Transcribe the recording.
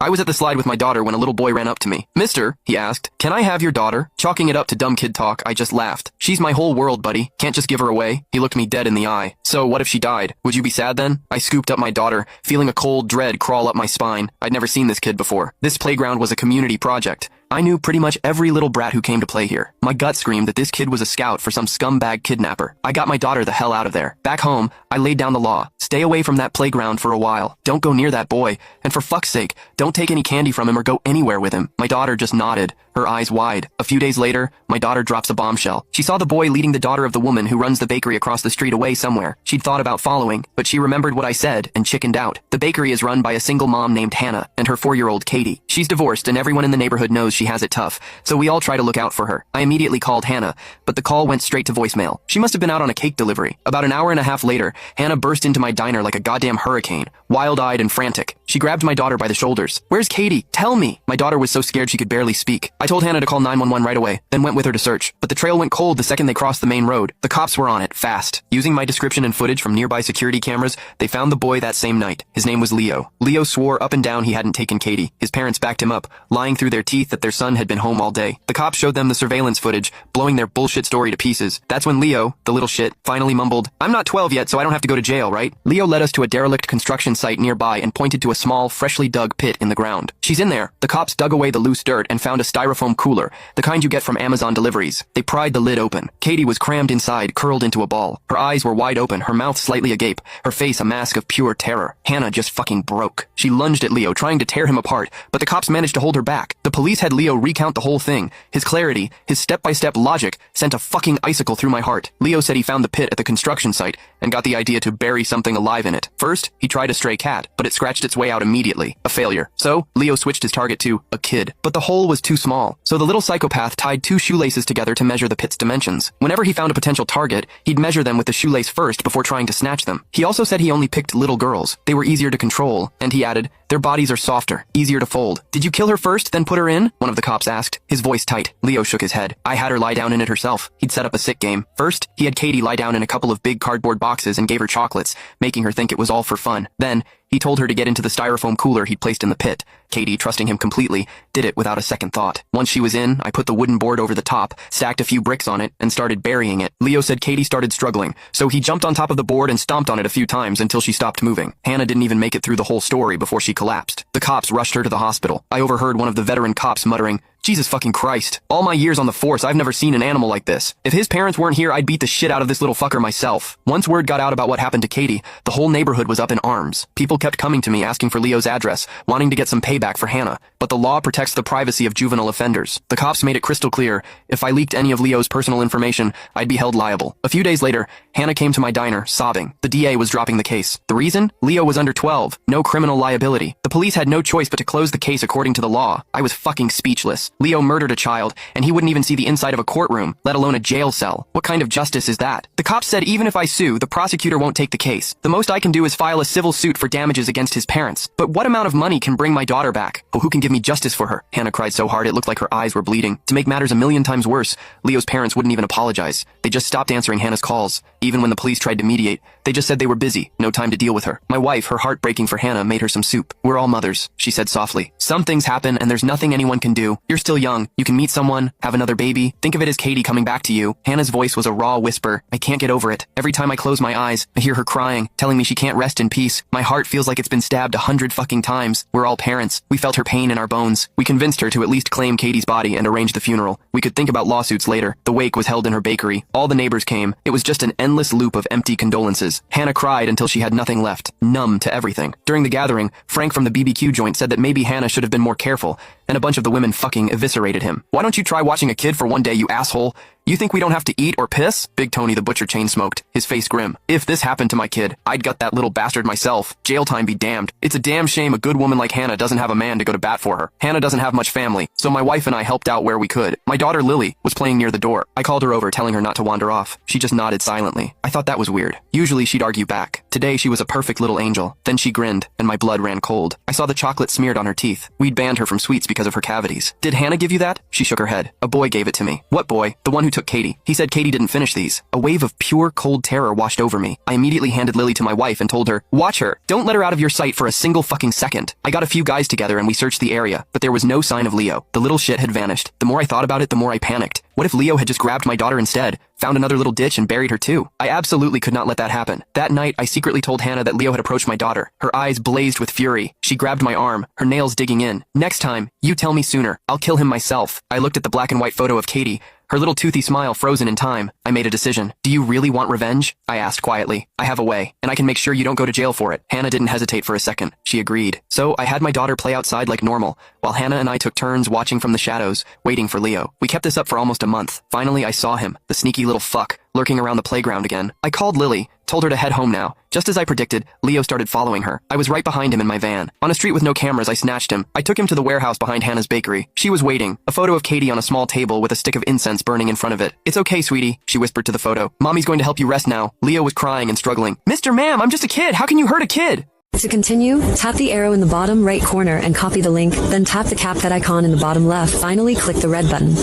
I was at the slide with my daughter when a little boy ran up to me. Mister, he asked, can I have your daughter? Chalking it up to dumb kid talk, I just laughed. She's my whole world, buddy. Can't just give her away. He looked me dead in the eye. So what if she died? Would you be sad then? I scooped up my daughter, feeling a cold dread crawl up my spine. I'd never seen this kid before. This playground was a community project. I knew pretty much every little brat who came to play here. My gut screamed that this kid was a scout for some scumbag kidnapper. I got my daughter the hell out of there. Back home, I laid down the law. Stay away from that playground for a while. Don't go near that boy. And for fuck's sake, don't take any candy from him or go anywhere with him. My daughter just nodded, her eyes wide. A few days later, my daughter drops a bombshell. She saw the boy leading the daughter of the woman who runs the bakery across the street away somewhere. She'd thought about following, but she remembered what I said and chickened out. The bakery is run by a single mom named Hannah and her 4-year-old Katie. She's divorced and everyone in the neighborhood knows she has it tough, so we all try to look out for her. I immediately called Hannah, but the call went straight to voicemail. She must have been out on a cake delivery. About an hour and a half later, Hannah burst into my diner like a goddamn hurricane, wild-eyed and frantic. She grabbed my daughter by the shoulders. Where's Katie? Tell me! My daughter was so scared she could barely speak. I told Hannah to call 911 right away, then went with her to search. But the trail went cold the second they crossed the main road. The cops were on it, fast. Using my description and footage from nearby security cameras, they found the boy that same night. His name was Leo. Leo swore up and down he hadn't taken Katie. His parents backed him up, lying through their teeth that their son had been home all day. The cops showed them the surveillance footage, blowing their bullshit story to pieces. That's when Leo, the little shit, finally mumbled, "I'm not 12 yet, so I don't have to go to jail, right?" Leo led us to a derelict construction site nearby and pointed to a small, freshly dug pit in the ground. "She's in there." The cops dug away the loose dirt and found a styrofoam cooler, the kind you get from Amazon deliveries. They pried the lid open. Katie was crammed inside, curled into a ball. Her eyes were wide open, her mouth slightly agape, her face a mask of pure terror. Hannah just fucking broke. She lunged at Leo, trying to tear him apart, but the cops managed to hold her back. The police had Leo recount the whole thing. His clarity, his step-by-step logic, sent a fucking icicle through my heart. Leo said he found the pit at the construction site and got the idea to bury something alive in it. First, he tried a stray cat, but it scratched its way out immediately. A failure. So, Leo switched his target to a kid. But the hole was too small, so the little psychopath tied 2 shoelaces together to measure the pit's dimensions. Whenever he found a potential target, he'd measure them with the shoelace first before trying to snatch them. He also said he only picked little girls. They were easier to control, and he added, their bodies are softer, easier to fold. "Did you kill her first, then put her in?" one of the cops asked, his voice tight. Leo shook his head. "I had her lie down in it herself." He'd set up a sick game. First, he had Katie lie down in a couple of big cardboard boxes and gave her chocolates, making her think it was all for fun. Then, he told her to get into the styrofoam cooler he'd placed in the pit. Katie, trusting him completely, did it without a second thought. Once she was in, I put the wooden board over the top, stacked a few bricks on it, and started burying it. Leo said Katie started struggling, so he jumped on top of the board and stomped on it a few times until she stopped moving. Hannah didn't even make it through the whole story before she collapsed. The cops rushed her to the hospital. I overheard one of the veteran cops muttering, "Jesus fucking Christ. All my years on the force, I've never seen an animal like this. If his parents weren't here, I'd beat the shit out of this little fucker myself." Once word got out about what happened to Katie, the whole neighborhood was up in arms. People kept coming to me asking for Leo's address, wanting to get some payback for Hannah. But the law protects the privacy of juvenile offenders. The cops made it crystal clear, if I leaked any of Leo's personal information, I'd be held liable. A few days later, Hannah came to my diner, sobbing. The DA was dropping the case. The reason? Leo was under 12. No criminal liability. The police had no choice but to close the case according to the law. I was fucking speechless. Leo murdered a child, and he wouldn't even see the inside of a courtroom, let alone a jail cell. What kind of justice is that? The cops said even if I sue, the prosecutor won't take the case. The most I can do is file a civil suit for damages against his parents. But what amount of money can bring my daughter back? Oh, who can give me justice for her? Hannah cried so hard it looked like her eyes were bleeding. To make matters a million times worse, Leo's parents wouldn't even apologize. They just stopped answering Hannah's calls. Even when the police tried to mediate, they just said they were busy, no time to deal with her. My wife, her heart breaking for Hannah, made her some soup. "We're all mothers," she said softly. "Some things happen and there's nothing anyone can do. You're still young. You can meet someone, have another baby. Think of it as Katie coming back to you." Hannah's voice was a raw whisper. I can't get over it. Every time I close my eyes, I hear her crying, telling me she can't rest in peace. My heart feels like it's been stabbed 100 fucking times. We're all parents. We felt her pain in our bones. We convinced her to at least claim Katie's body and arrange the funeral. We could think about lawsuits later. The wake was held in her bakery. All the neighbors came. It was just an endless loop of empty condolences. Hannah cried until she had nothing left, numb to everything. During the gathering, Frank from the BBQ joint said that maybe Hannah should have been more careful, and a bunch of the women fucking eviscerated him. "Why don't you try watching a kid for one day, you asshole? You think we don't have to eat or piss?" Big Tony the butcher chain smoked, his face grim. "If this happened to my kid, I'd gut that little bastard myself. Jail time be damned. It's a damn shame a good woman like Hannah doesn't have a man to go to bat for her. Hannah doesn't have much family, so my wife and I helped out where we could. My daughter Lily was playing near the door. I called her over telling her not to wander off. She just nodded silently. I thought that was weird. Usually she'd argue back. Today she was a perfect little angel. Then she grinned, and my blood ran cold. I saw the chocolate smeared on her teeth. We'd banned her from sweets because of her cavities. "Did Hannah give you that?" She shook her head. "A boy gave it to me." "What boy?" "The one who took Katie. He said Katie didn't finish these. A wave of pure, cold terror washed over me. I immediately handed Lily to my wife and told her, "Watch her. Don't let her out of your sight for a single fucking second." I got a few guys together and we searched the area, but there was no sign of Leo. The little shit had vanished. The more I thought about it, the more I panicked. What if Leo had just grabbed my daughter instead, found another little ditch and buried her too? I absolutely could not let that happen. That night, I secretly told Hannah that Leo had approached my daughter. Her eyes blazed with fury. She grabbed my arm, her nails digging in. "Next time, you tell me sooner. I'll kill him myself." I looked at the black and white photo of Katie, her little toothy smile frozen in time. I made a decision. "Do you really want revenge?" I asked quietly. "I have a way, and I can make sure you don't go to jail for it." Hannah didn't hesitate for a second. She agreed. So I had my daughter play outside like normal, while Hannah and I took turns watching from the shadows, waiting for Leo. We kept this up for almost a month. Finally, I saw him, the sneaky little fuck, lurking around the playground again. I called Lily, told her to head home now. Just as I predicted, Leo started following her. I was right behind him in my van. On a street with no cameras, I snatched him. I took him to the warehouse behind Hannah's bakery. She was waiting, a photo of Katie on a small table with a stick of incense burning in front of it. "It's okay, sweetie," she whispered to the photo. "Mommy's going to help you rest now." Leo was crying and struggling. "Mr. Ma'am, I'm just a kid. How can you hurt a kid?" To continue, tap the arrow in the bottom right corner and copy the link, then tap the CapCut icon in the bottom left. Finally, click the red button.